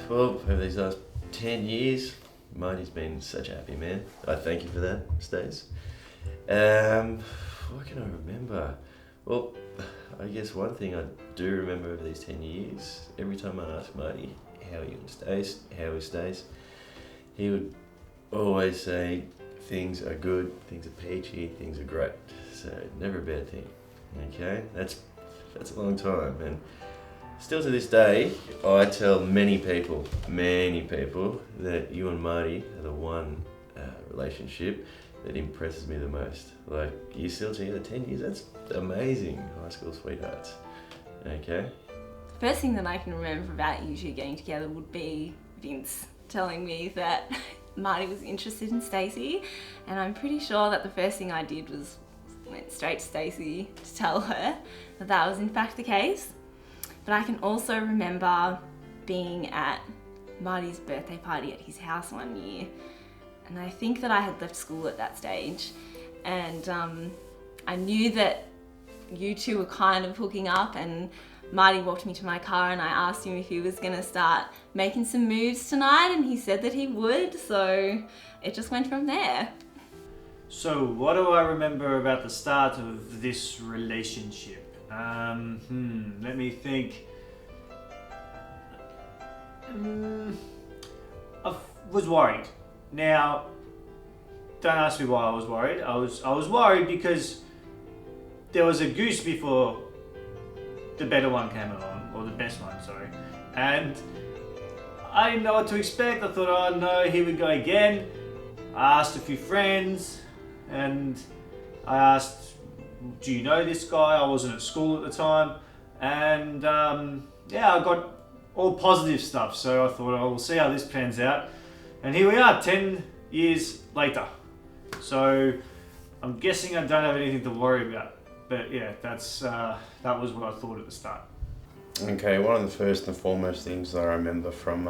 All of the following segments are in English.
Well, over these last 10 years, Marty's been such a happy man. I thank you for that, Stace. What can I remember? Well, I guess one thing I do remember over these 10 years, every time I ask Marty how he stays, he would always say things are good, things are peachy, things are great. So never a bad thing. Okay, that's a long time, and still to this day, I tell many people that you and Marty are the one relationship that impresses me the most. Like, you're still together 10 years, that's amazing. High school sweethearts. Okay? First thing that I can remember about you two getting together would be Vince telling me that Marty was interested in Stacey, and I'm pretty sure that the first thing I did was went straight to Stacey to tell her that that was in fact the case. But I can also remember being at Marty's birthday party at his house one year, and I think that I had left school at that stage, and I knew that you two were kind of hooking up, and Marty walked me to my car and I asked him if he was going to start making some moves tonight, and he said that he would, so it just went from there. So what do I remember about the start of this relationship? Let me think. I was worried. Now, don't ask me why I was worried. I was worried because there was a goose before the better one came along, or the best one, sorry. And I didn't know what to expect. I thought, oh no, here we go again. I asked a few friends, and I asked, do you know this guy? I wasn't at school at the time. And I got all positive stuff. So I thought, oh, we'll see how this pans out. And here we are, 10 years later. So I'm guessing I don't have anything to worry about. But yeah, that was what I thought at the start. Okay, one of the first and foremost things that I remember from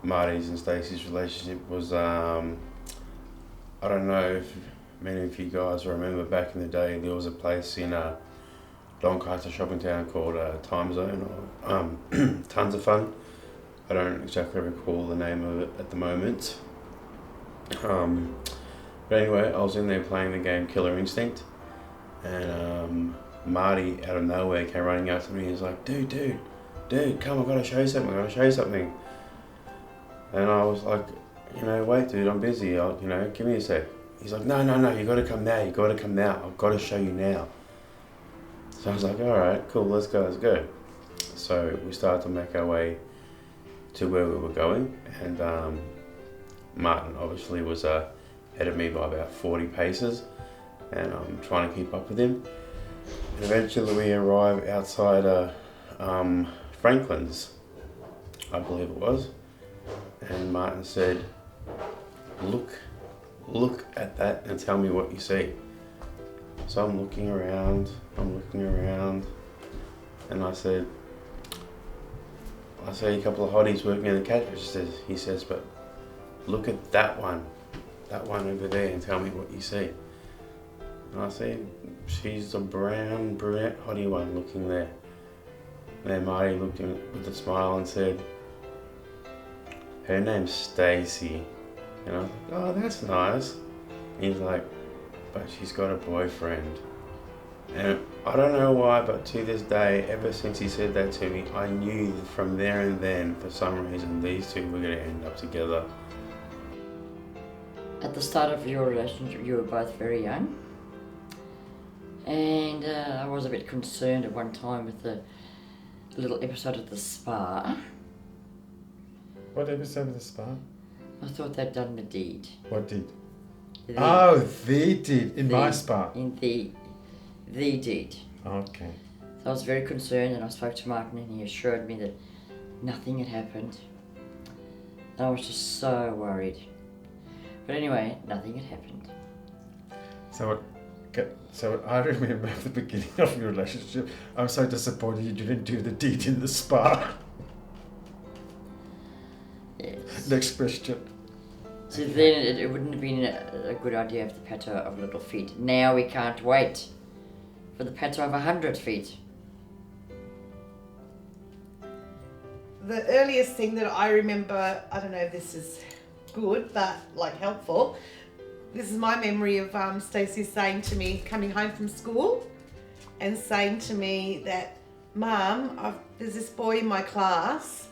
Marty's and Stacey's relationship was, I don't know if many of you guys remember back in the day, there was a place in Doncaster shopping town called Time Zone, or Tons of Fun. I don't exactly recall the name of it at the moment. But anyway, I was in there playing the game Killer Instinct, and Marty out of nowhere came running up to me. He was like, dude, come, I've got to show you something. And I was like, wait dude, I'm busy, give me a sec. He's like, no, you got to come now, I've got to show you now. So I was like, alright, cool, let's go. So we started to make our way to where we were going, and Martin obviously was ahead of me by about 40 paces, and I'm trying to keep up with him. And eventually we arrive outside Franklin's, I believe it was, and Martin said, look at that and tell me what you see. So I'm looking around, and I see a couple of hotties working in the cash registers. He says, but look at that one over there and tell me what you see. And I see she's a brown brunette hottie one looking there. And then Marty looked at me with a smile and said, her name's Stacey. And I was like, oh, that's nice. And he's like, but she's got a boyfriend. And I don't know why, but to this day, ever since he said that to me, I knew from there and then, for some reason, these two were going to end up together. At the start of your relationship, you were both very young. And I was a bit concerned at one time with the little episode at the spa. What episode of the spa? I thought they'd done the deed. What deed? The deed in my spa. In the deed. Okay. So I was very concerned, and I spoke to Martin, and he assured me that nothing had happened. And I was just so worried. But anyway, nothing had happened. So I remember at the beginning of your relationship, I'm so disappointed you didn't do the deed in the spa. Yes. Next question. So then it wouldn't have been a good idea of the patter of little feet. Now we can't wait for the patter of 100 feet. the earliest thing that I remember, I don't know if this is good, but like helpful. This is my memory of Stacey saying to me, coming home from school, and saying to me that, Mum, there's this boy in my class,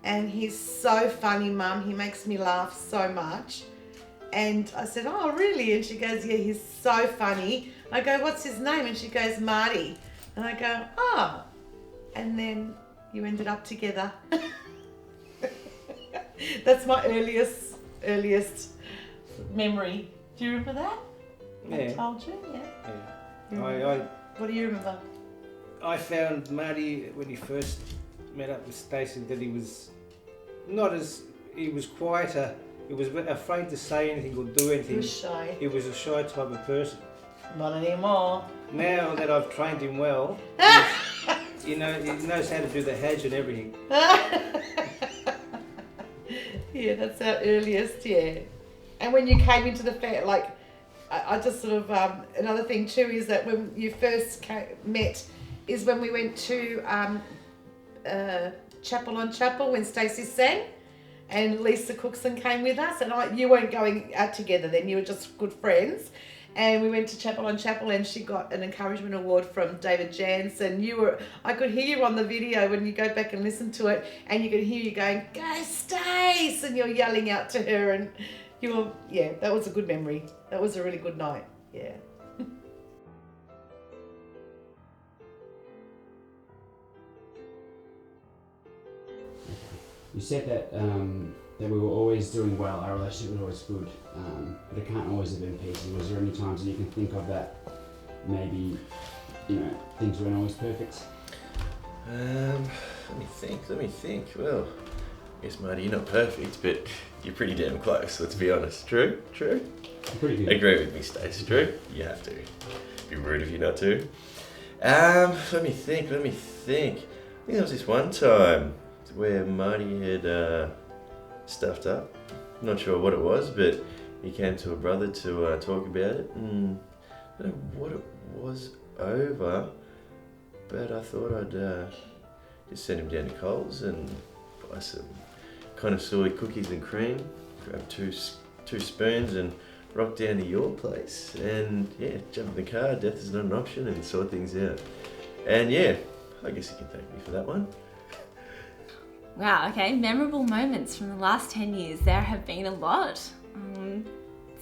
and he's so funny, Mum. He makes me laugh so much. And I said, oh, really? And she goes, yeah, he's so funny. I go, what's his name? And she goes, Marty. And I go, oh. And then you ended up together. That's my earliest memory. Do you remember that? I Yeah. told you, yeah. Yeah. What do you remember? I found Marty when he first met up with Stacey that he was not as, he was quieter. He was afraid to say anything or do He anything. was shy. He was a shy type of person. Not anymore. Now that I've trained him well, he knows how to do the hedge and everything. Yeah, that's our earliest, yeah. And when you came into the fair, like, I just sort of, another thing too is that when you first met is when we went to Chapel on Chapel when Stacey sang, and Lisa Cookson came with us, and you weren't going out together then, you were just good friends. And we went to Chapel on Chapel, and she got an encouragement award from David Jansen. I could hear you on the video when you go back and listen to it, and you could hear you going, go Stace, and you're yelling out to her, and that was a good memory. That was a really good night, yeah. You said that that we were always doing well, our relationship was always good, but it can't always have been peachy. Was there any times that you can think of that maybe, things weren't always perfect? Let me think. Well, I guess, Marty, you're not perfect, but you're pretty damn close, let's be honest. True? Pretty good. Agree with me, Stacey. True? You have to. Be rude of you not to. Let me think. I think there was this one time where Marty had stuffed up. Not sure what it was, but he came to a brother to talk about it. I don't know what it was over, but I thought I'd just send him down to Coles and buy some connoisseur cookies and cream, grab two spoons and rock down to your place, and yeah, jump in the car, death is not an option, and sort things out. And yeah, I guess you can thank me for that one. Wow, okay, memorable moments from the last 10 years. There have been a lot.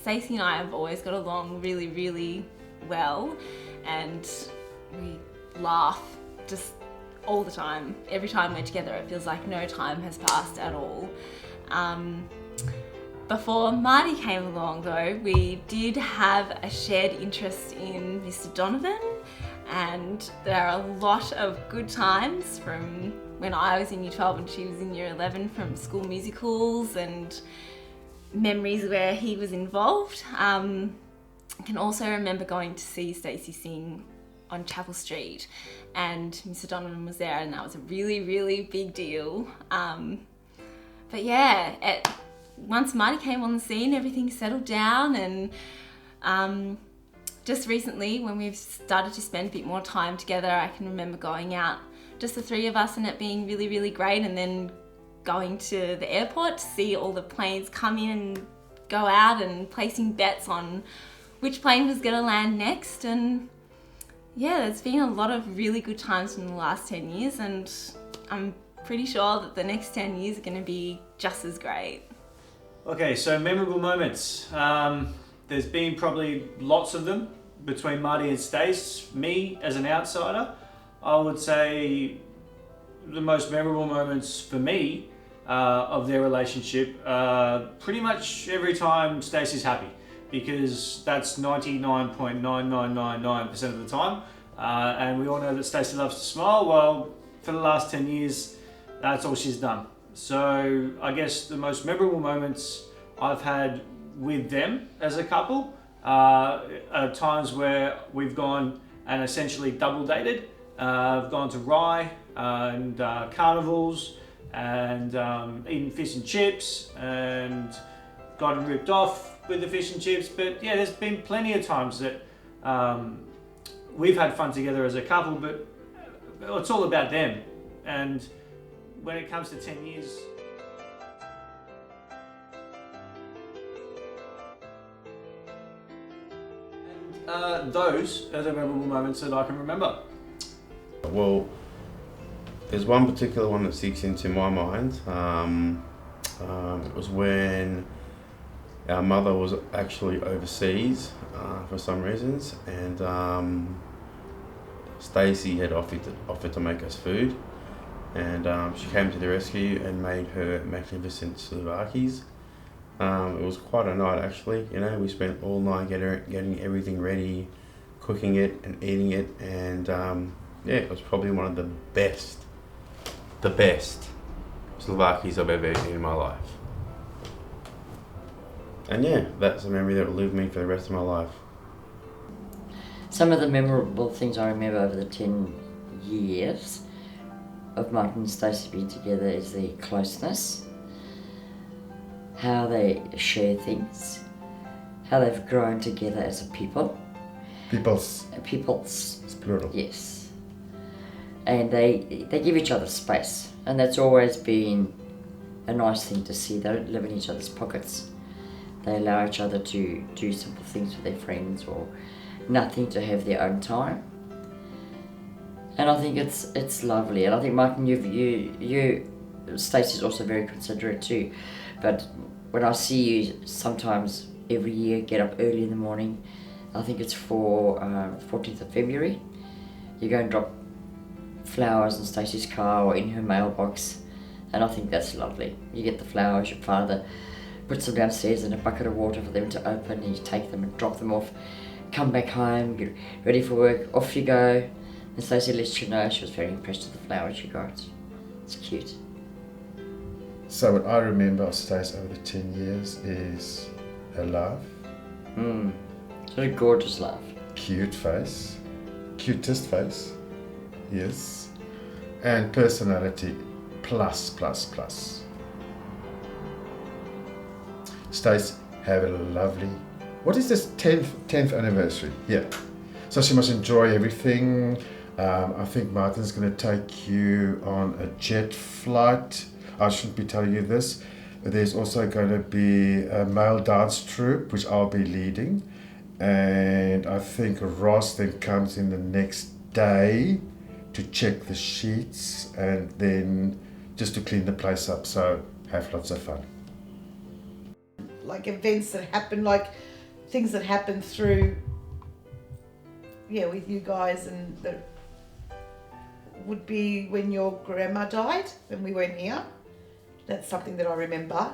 Stacey and I have always got along really, really well, and we laugh just all the time. Every time we're together, it feels like no time has passed at all. Before Marty came along though, we did have a shared interest in Mr. Donovan, and there are a lot of good times from when I was in year 12 and she was in year 11, from school musicals and memories where he was involved. I can also remember going to see Stacey sing on Chapel Street, and Mr. Donovan was there, and that was a really, really big deal. But yeah, once Marty came on the scene, everything settled down, and just recently when we've started to spend a bit more time together, I can remember going out, just the three of us, and it being really, really great, and then going to the airport to see all the planes come in and go out, and placing bets on which plane was going to land next. And yeah, there's been a lot of really good times in the last 10 years, and I'm pretty sure that the next 10 years are going to be just as great. Okay, so memorable moments. There's been probably lots of them between Marty and Stace. Me, as an outsider, I would say the most memorable moments for me of their relationship, pretty much every time Stacey's happy, because that's 99.9999% of the time. And we all know that Stacey loves to smile. Well, for the last 10 years, that's all she's done. So I guess the most memorable moments I've had with them as a couple are times where we've gone and essentially double dated. I've gone to Rye and carnivals and eaten fish and chips and gotten ripped off with the fish and chips. But yeah, there's been plenty of times that we've had fun together as a couple, but it's all about them. And when it comes to 10 years, and those are the memorable moments that I can remember. Well, there's one particular one that sticks into my mind. It was when our mother was actually overseas for some reasons, and Stacey had offered to make us food, and she came to the rescue and made her magnificent slovakis. It was quite a night actually. You know, we spent all night getting everything ready, cooking it and eating it, and yeah, it was probably one of the best Slovakis I've ever eaten in my life. And yeah, that's a memory that will live with me for the rest of my life. Some of the memorable things I remember over the 10 years of Martin and Stacey being together is the closeness, how they share things, how they've grown together as a people. People's. People's. It's plural. Yes. And they give each other space, and that's always been a nice thing to see. They don't live in each other's pockets. They allow each other to do simple things with their friends or nothing, to have their own time. And I think it's lovely. And I think, Martin, you Stacey's also very considerate too. But when I see you sometimes every year get up early in the morning, I think it's for 14th of February, you go and drop flowers in Stacey's car or in her mailbox, and I think that's lovely. You get the flowers, your father puts them downstairs in a bucket of water for them to open, and you take them and drop them off, come back home, get ready for work, off you go. And Stacey lets you know she was very impressed with the flowers you got. It's cute. So what I remember of Stacey over the 10 years is her laugh. What a gorgeous laugh. Cute face. Cutest face. Yes. And personality plus. Stace, have a lovely, what is this 10th anniversary? Yeah. So she must enjoy everything. I think Martin's going to take you on a jet flight. I shouldn't be telling you this. There's also going to be a male dance troupe, which I'll be leading. And I think Ross then comes in the next day to check the sheets and then just to clean the place up. So have lots of fun. Like events that happen, like things that happen through, with you guys, and that would be when your grandma died, when we weren't here. That's something that I remember,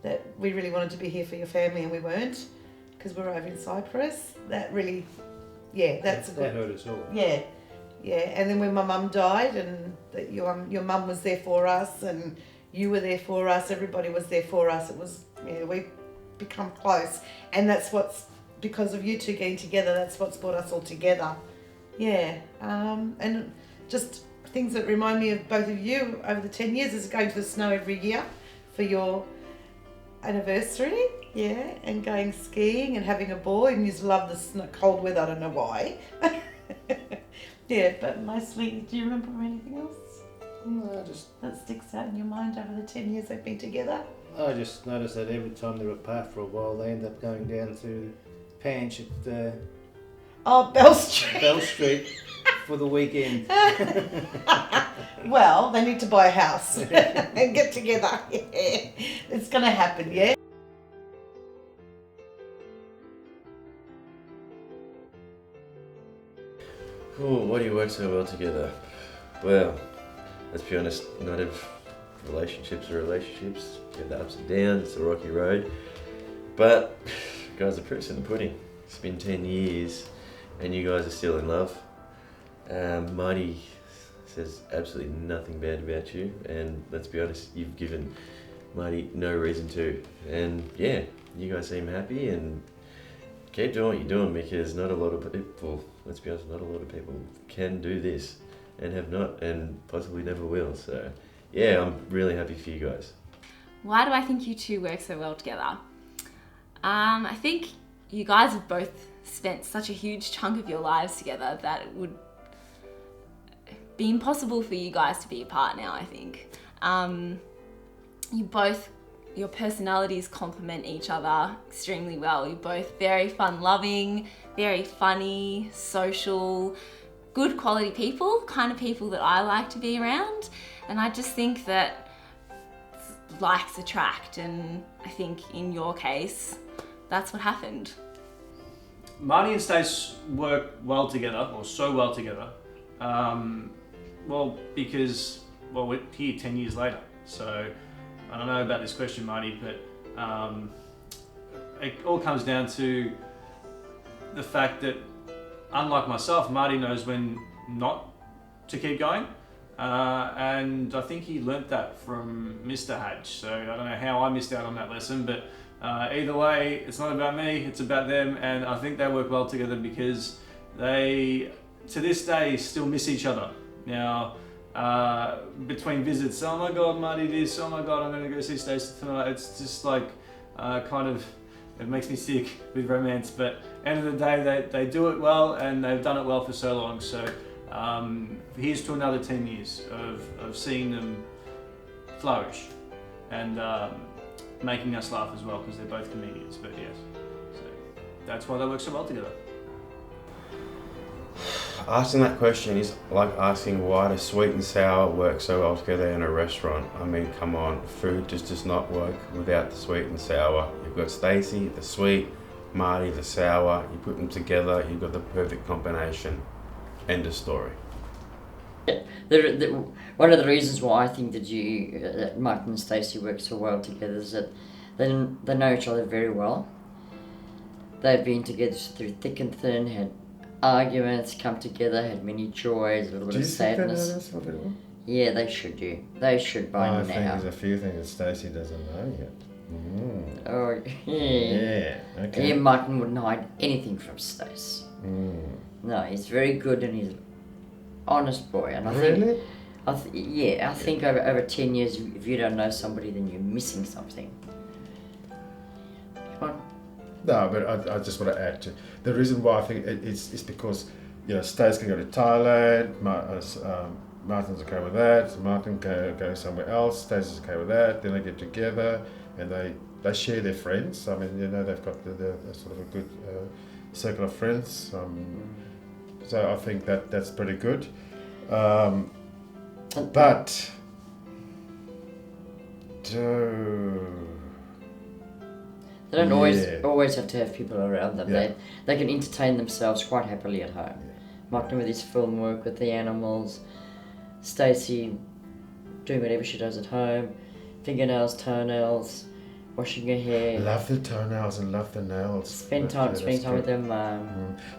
that we really wanted to be here for your family and we weren't, because we were over in Cyprus. That really, that hurt us all. Yeah. And then when my mum died, and that your mum was there for us, and you were there for us, everybody was there for us. It was, we become close, and that's what's, because of you two getting together, that's what's brought us all together. And just things that remind me of both of you over the 10 years is going to the snow every year for your anniversary, and going skiing and having a ball, and you just love the snow, cold weather. I don't know why. But mostly, do you remember anything else? No, that sticks out in your mind over the 10 years they've been together? I just noticed that every time they're apart for a while, they end up going down to Panch at Bell Street. Bell Street for the weekend. Well, they need to buy a house and get together. It's going to happen, yeah? Oh, why do you work so well together? Well, let's be honest, not every relationships are relationships. You have the ups and downs, it's a rocky road. But, guys, the proof's in the pudding. It's been 10 years and you guys are still in love. Marty says absolutely nothing bad about you, and let's be honest, you've given Marty no reason to. And yeah, you guys seem happy, and keep doing what you're doing, because not a lot of people, let's be honest, not a lot of people can do this and have not, and possibly never will. So yeah, I'm really happy for you guys. Why do I think you two work so well together? I think you guys have both spent such a huge chunk of your lives together that it would be impossible for you guys to be apart now, I think. Your personalities complement each other extremely well. You're both very fun-loving, very funny, social, good quality people, kind of people that I like to be around. And I just think that likes attract, and I think in your case, that's what happened. Marty and Stace work well together, or so well together. Because we're here 10 years later. So I don't know about this question, Marty, but it all comes down to the fact that, unlike myself, Marty knows when not to keep going. And I think he learnt that from Mr. Hatch. So I don't know how I missed out on that lesson, but either way, it's not about me, it's about them. And I think they work well together because they, to this day, still miss each other. Now, between visits, oh my God, Marty this, oh my God, I'm going to go see Stacey tonight. It's just like, it makes me sick with romance. But end of the day, they do it well, and they've done it well for so long. So here's to another 10 years of seeing them flourish and making us laugh as well, because they're both comedians. But yes, so that's why they work so well together. Asking that question is like asking why does sweet and sour work so well together in a restaurant. I mean, come on, food just does not work without the sweet and sour. You've got Stacey, the sweet, Marty, the sour. You put them together, you've got the perfect combination. End of story. One of the reasons why I think that Martin and Stacey work so well together is that they know each other very well. They've been together through thick and thin, had arguments, come together, had many joys, a little bit of sadness. Do you think they know this already? Yeah, they should do. They should by now. I think there's a few things that Stacey doesn't know yet. Oh, yeah. Yeah, okay. Yeah, Martin wouldn't hide anything from Stace. No, he's very good and he's an honest boy. And I Really? I think over 10 years, if you don't know somebody, then you're missing something. Come on. No, but I just want to add to the reason why I think it's because Stace can go to Thailand, Martin's okay with that, Martin can go somewhere else, Stace is okay with that. Then they get together and they share their friends. I mean, they've got the sort of a good circle of friends. So I think that's pretty good. But they don't always have to have people around them. Yeah. They can entertain themselves quite happily at home. Yeah. Martin with his film work with the animals, Stacey doing whatever she does at home, fingernails, toenails, washing her hair. Love the toenails and love the nails. Spend time with them.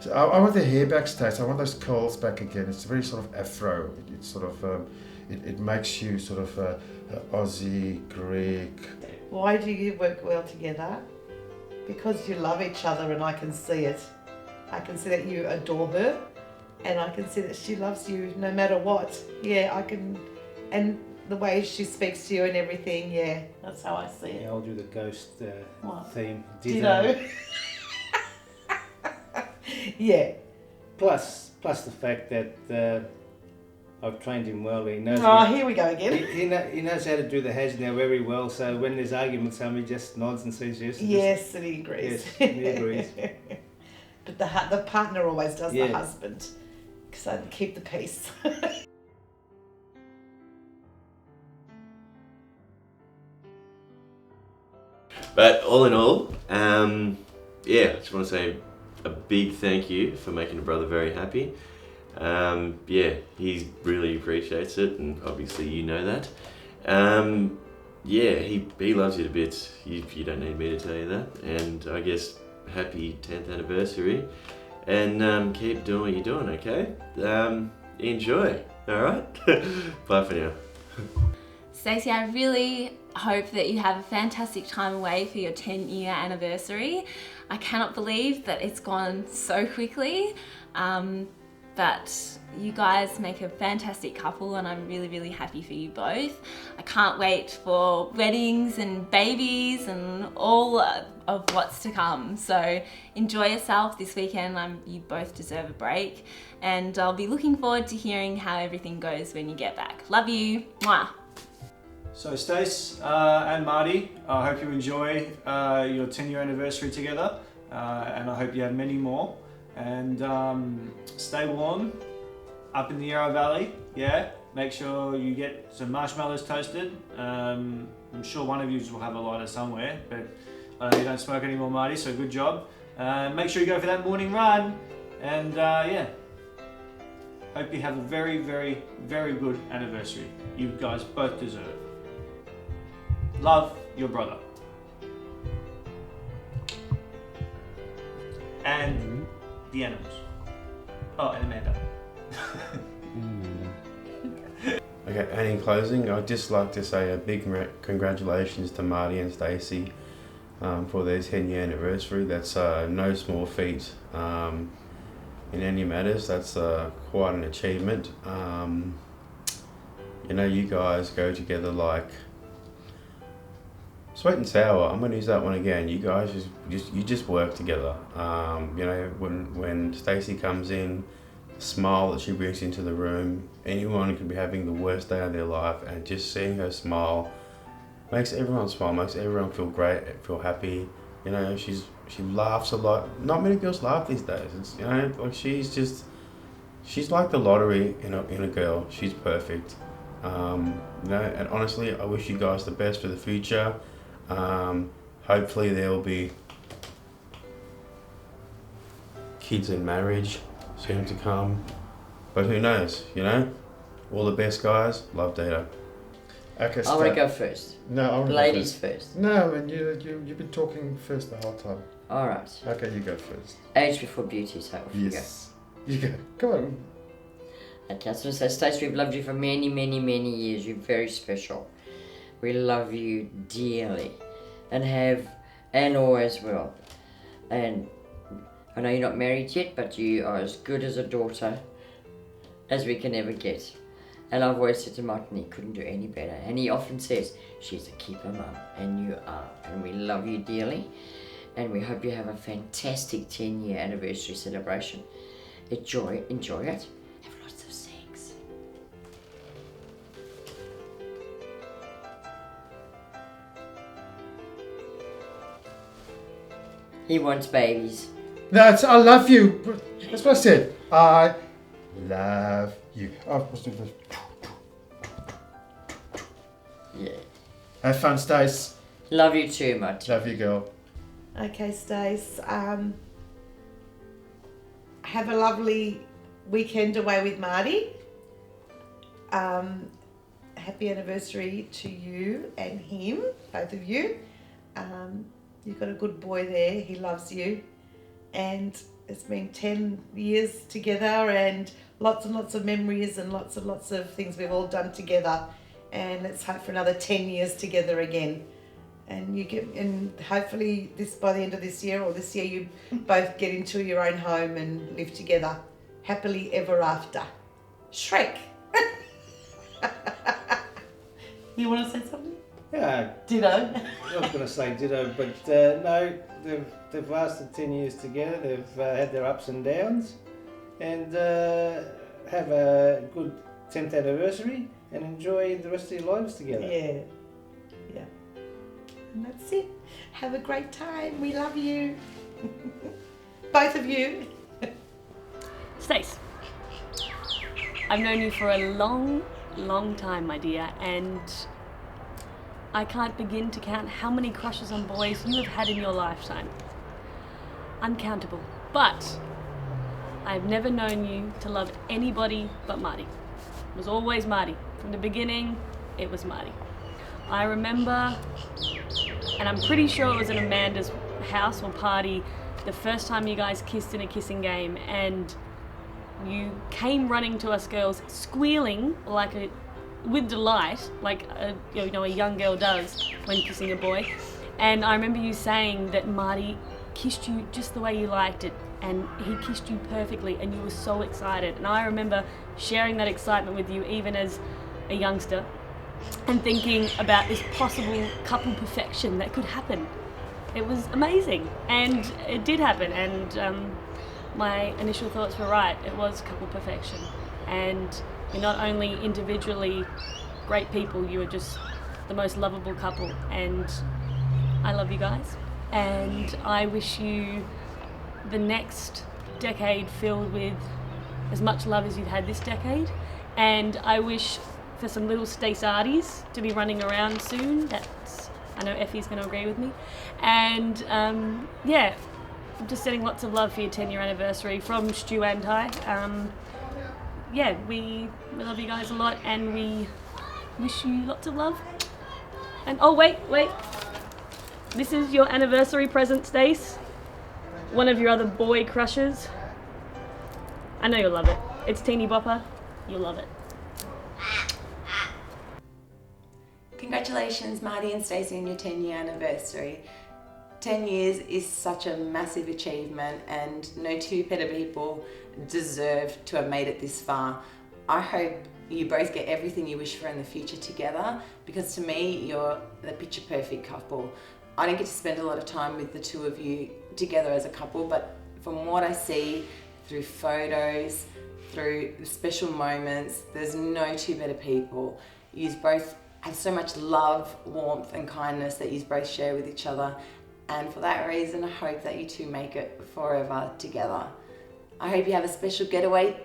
So I want the hair back, Stace. I want those curls back again. It's very sort of afro. It's sort of it makes you sort of Aussie, Greek. Why do you work well together? Because you love each other, and I can see it. I can see that you adore her, and I can see that she loves you no matter what. Yeah, I can, and the way she speaks to you and everything. Yeah, that's how I see it. Yeah, I'll do the ghost What? theme. Ditto. Yeah. Plus the fact that I've trained him well. He knows. Oh, here we go again. He knows how to do the has now very well. So when there's arguments, he just nods and says yes. Yes, and he agrees. Yes, he agrees. But the partner always does Yeah. the husband, so they keep the peace. But all in all, I just want to say a big thank you for making a brother very happy. He really appreciates it, and obviously you know that. He loves you to bits. You don't need me to tell you that. And I guess happy 10th anniversary, and keep doing what you're doing, okay? Enjoy, all right? Bye for now. Stacey, I really hope that you have a fantastic time away for your 10-year anniversary. I cannot believe that it's gone so quickly, but you guys make a fantastic couple, and I'm really, really happy for you both. I can't wait for weddings and babies and all of what's to come. So enjoy yourself this weekend. You both deserve a break, and I'll be looking forward to hearing how everything goes when you get back. Love you. Mwah. So Stace and Marty, I hope you enjoy your 10-year anniversary together, and I hope you have many more. And stay warm up in the Yarra Valley, yeah? Make sure you get some marshmallows toasted. I'm sure one of you will have a lighter somewhere, but I know you don't smoke anymore, Marty, so good job. Make sure you go for that morning run, and yeah. Hope you have a very, very, very good anniversary. You guys both deserve it. Love, your brother. And the animals. Oh, and Amanda. Okay, and in closing, I'd just like to say a big congratulations to Marty and Stacey for their 10-year anniversary. That's no small feat in any matters. That's quite an achievement. You know, you guys go together like sweet and sour. I'm going to use that one again. You guys just work together. You know, when Stacey comes in, the smile that she brings into the room, anyone could be having the worst day of their life, and just seeing her smile makes everyone smile, makes everyone feel great, feel happy. You know, she laughs a lot. Not many girls laugh these days. It's, you know, like she's like the lottery in a girl. She's perfect. You know, and honestly, I wish you guys the best for the future. Hopefully there will be kids and marriage soon to come, but who knows, you know? All the best, guys. Love, Data. Okay, I want to go first. No, I want to Ladies go first. first. No, and you've been talking first the whole time. All right. Okay, you go first. Age before beauty, so off you go. Yes. You go. Come on. Okay, I was going to say, Stacey, we've loved you for many, many, many years. You're very special. We love you dearly, and always will. And I know you're not married yet, but you are as good as a daughter as we can ever get. And I've always said to Martin, he couldn't do any better. And he often says, she's a keeper, Mum, and you are. And we love you dearly. And we hope you have a fantastic 10-year anniversary celebration. Enjoy it. Have lots of sex. He wants babies. That's I love you. That's what I said. I love you. Oh, what's the Yeah. Have fun, Stace. Love you too much. Love you, girl. Okay, Stace. Have a lovely weekend away with Marty. Happy anniversary to you and him, both of you. You've got a good boy there. He loves you. And it's been 10 years together, and lots of memories and lots of things we've all done together. And let's hope for another 10 years together again. And hopefully by the end of this year or this year you both get into your own home and live together happily ever after. Shrek. You want to say something? Yeah, Ditto. I was going to say ditto, but no, they've lasted 10 years together. They've had their ups and downs, and have a good 10th anniversary and enjoy the rest of your lives together. Yeah. And that's it. Have a great time. We love you. Both of you. Stace, I've known you for a long, long time, my dear, and I can't begin to count how many crushes on boys you have had in your lifetime. Uncountable. But I've never known you to love anybody but Marty. It was always Marty. From the beginning, it was Marty. I remember, and I'm pretty sure it was at Amanda's house or party, the first time you guys kissed in a kissing game, and you came running to us girls, squealing with delight, like a young girl does when kissing a boy. And I remember you saying that Marty kissed you just the way you liked it, and he kissed you perfectly, and you were so excited. And I remember sharing that excitement with you even as a youngster, and thinking about this possible couple perfection that could happen. It was amazing, and it did happen, and my initial thoughts were right. It was couple perfection, and you're not only individually great people, you were just the most lovable couple, and I love you guys. And I wish you the next decade filled with as much love as you've had this decade. And I wish for some little Stace-arties to be running around soon. I know Effie's going to agree with me. And yeah, I'm just sending lots of love for your 10-year anniversary from Stu and Ty. Yeah, we love you guys a lot, and we wish you lots of love. And oh, wait. This is your anniversary present, Stace. One of your other boy crushes. I know you'll love it. It's Teeny Bopper. You'll love it. Congratulations, Marty and Stacey, on your 10-year anniversary. 10 years is such a massive achievement, and no two better people deserve to have made it this far. I hope you both get everything you wish for in the future together, because to me, you're the picture perfect couple. I don't get to spend a lot of time with the two of you together as a couple, but from what I see through photos, through special moments, there's no two better people. You both have so much love, warmth and kindness that you both share with each other. And for that reason, I hope that you two make it forever together. I hope you have a special getaway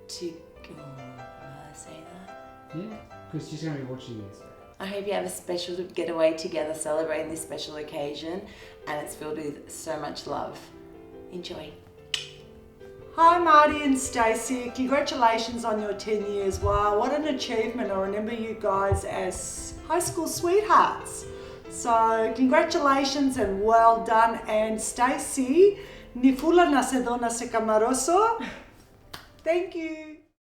to... Oh, will I say that? Yeah, because she's going to be watching this. I hope you have a special getaway together celebrating this special occasion, and it's filled with so much love. Enjoy. Hi Marty and Stacey, congratulations on your 10 years. Wow, what an achievement. I remember you guys as high school sweethearts. So congratulations and well done. And Stacey, ni fula na se dona se camaroso. Thank you.